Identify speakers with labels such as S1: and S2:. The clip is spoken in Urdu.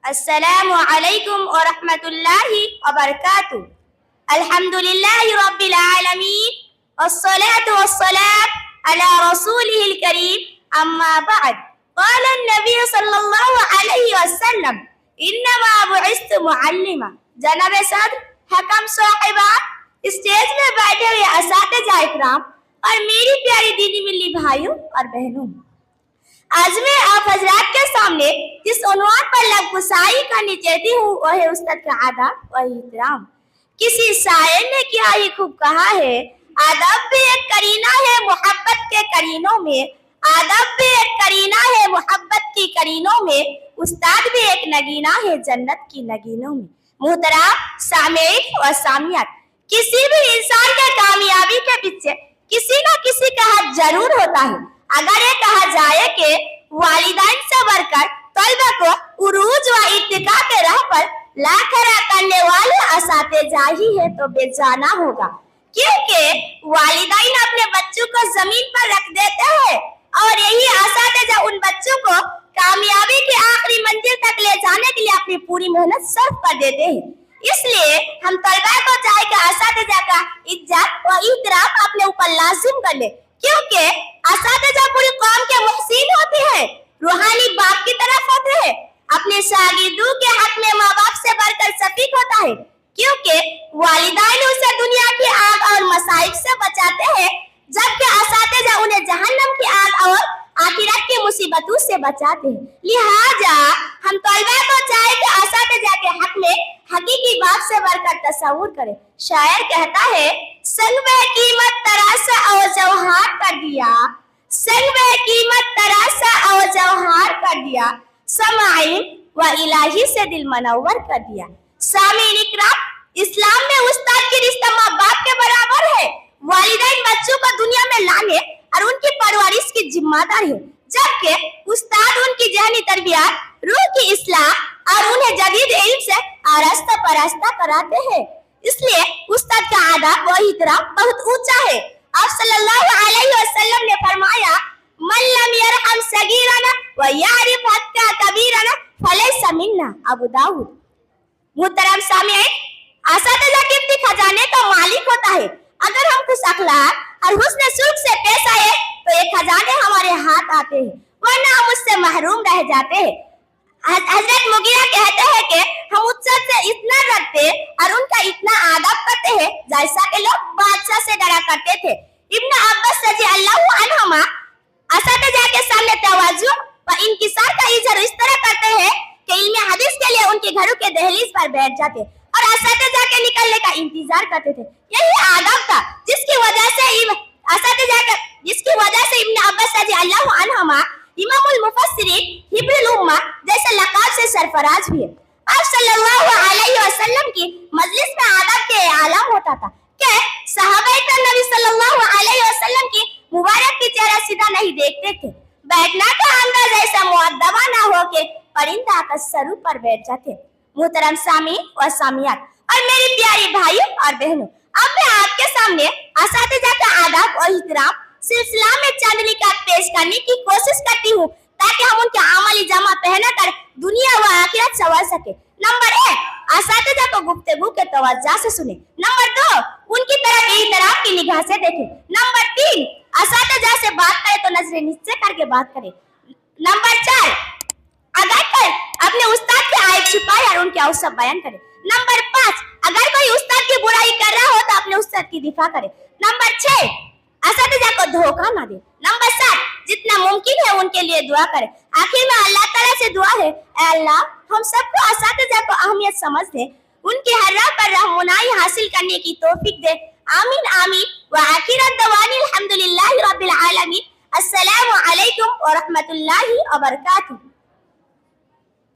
S1: السلام علیکم ورحمۃ اللہ وبرکاتہ. الحمدللہ رب العالمین والصلاة والسلام علی رسولہ الکریم. اما بعد قال النبی صلی اللہ علیہ وسلم انما بعثت معلما. جناب صدر، حکم صاحبان، اسٹیج میں بیٹھے ہوئے اساتذہ اکرام اور میری پیاری دینی ملی بھائیوں اور بہنوں، آج میں آپ حضرات کے سامنے جس عنوان پر لب گسائی کرنی چاہتی ہوں وہ ہے استاد کا آداب و احترام. کسی شاعر نے کیا ہی خوب کہا ہے، آداب بھی ایک کرینہ ہے محبت کے کرینوں میں، آداب بھی ایک کرینہ ہے محبت کی کرینوں میں، استاد بھی ایک نگینہ ہے جنت کی نگینوں میں. محترم سامعین و سامعات، کسی بھی انسان کے کامیابی کے پیچھے کسی نہ کسی کا حق ضرور ہوتا ہے. اگر یہ کہا جائے کہ والدین سے بڑھ کر طلبہ کو عروج و ارتقاء کے راہ پر لا کھڑا کرنے والے اساتذہ ہی ہے تو بے جانا ہوگا، کیونکہ والدین اپنے بچوں کو زمین پر رکھ دیتے ہیں اور یہی اساتذہ ان بچوں کو کامیابی کی آخری منزل تک لے جانے کے لیے اپنی پوری محنت صرف کر دیتے ہیں. اس لیے ہم طلبہ کو چاہے کہ اساتذہ کا عزت و احترام اپنے اوپر لازم کر لے، کیونکہ اساتذہ پوری قوم کے محسن ہوتے ہیں، روحانی باپ کی طرف ہوتے ہیں. اپنے شاگردوں کے حق میں ماں باپ سے بڑھ کر شفیق ہوتا ہے، کیونکہ والدین اسے دنیا کی آگ اور مصائب سے بچاتے ہیں، جبکہ اساتذہ انہیں جہنم کی آگ اور آخرت کی مصیبتوں سے بچاتے ہیں. لہٰذا ہم طلبہ کو چاہے کہ اساتذہ کے حق میں حقیقی باپ سے بڑھ کر تصور کریں. شاعر کہتا ہے، سنگ میں قیمت تراشا اور جوہار کر دیا، سنگ میں قیمت تراشا اور جوہار کر دیا، سماعین و الہی سے دل منور کر دیا. سامعین اکرام، اسلام میں استاد کی رشتہ ماں باپ کے برابر ہے. والدین بچوں کو دنیا میں لانے اور ان کی پرورش کی ذمہ دار ہے، جبکہ استاد ان کی ذہنی تربیت، روح کی اصلاح اور انہیں جدید علم سے آراستہ پراستہ کراتے ہیں. اس لیے استاد کا آداب و احترام بہت اونچا ہے. آپ صلی اللہ علیہ وسلم نے فرمایا، من لم یرحم صغیرنا ویعرف حق کبیرنا فلیس منا. ابو داؤد. محترم سامعین، اساتذہ قیمتی خزانے کا مالک ہوتا ہے. اگر ہم خوش اخلاق اور حسن سلوک سے پیش آئے تو یہ خزانے ہمارے ہاتھ آتے ہیں، ورنہ ہم اس سے محروم رہ جاتے ہیں. حضرت مغیرہ کہتے ہیں کہ ہم استاد سے اتنا ڈرتے اور ان کا اتنا آداب کرتے ہیں جیسا کہ لوگ بادشاہ سے ڈرا کرتے تھے. ابن عباس رضی اللہ عنہما اساتذہ کے سامنے تواضع و انکسار کا اظہار اس طرح کرتے ہیں کہ علم حدیث کے لیے ان کے گھروں کے دہلیز پر بیٹھ جاتے اور اساتذہ کے نکلنے کا انتظار کرتے تھے. یہی آداب تھا جس کی وجہ سے ابن عباس رضی اللہ عنہما امام المفسرین حبر الامہ جیسے لقب سے سرفراز ہوئے. آپ صلی اللہ علیہ وسلم کی مجلس میں آداب کے اعلان ہوتا تھا کہ صحابہ اکرام نبی صلی اللہ علیہ وسلم کی مبارک کی چہرہ سیدھا نہیں دیکھتے تھے. بیٹھنا کا انداز ایسا مؤدبہ نہ ہو کہ پرندہ کا سرو پر بیٹھ جاتے. محترم سامعین و سامعات اور میری پیاری بھائیوں اور بہنوں، اب میں آپ کے سامنے اساتذہ کا آداب و احترام سلسلہ میں چند نکات پیش کرنے کی کوشش کرتی ہوں تاکہ ہم ان کے عملی جامہ پہنا کر دنیا و آخرت سنوار سکے. نمبر 1، اساتذہ کو گفتگو کے توجہ سے سنیں. نمبر 2، ان کی طرف احترام کی نگاہ سے دیکھیں. نمبر 3، اساتذہ سے بات کرے تو نظر نیچے کر کے بات کریں. نمبر 4، اگر کوئی اپنے استاد کے عیب چھپائے اور ان کے اوصاف بیان کرے. نمبر 5، اگر کوئی استاد کی برائی کر رہا ہو تو اپنے استاد کی دفاع کرے. نمبر 6، اساتذہ کو دھوکہ نہ دے. نمبر 7، جتنا ممکن ہے ان کے لیے دعا کرے. آخر میں اللہ تعالیٰ سے دعا ہے، اے اللہ ہم سب کو اساتذہ کو اہمیت سمجھ دے، ان کی ہر راہ پر رہنمائی حاصل کرنے کی توفیق دے. آمین آمین. وآخر الدعوانا الحمدللہ رب العالمین. السلام علیکم ورحمۃ اللہ وبرکاتہ.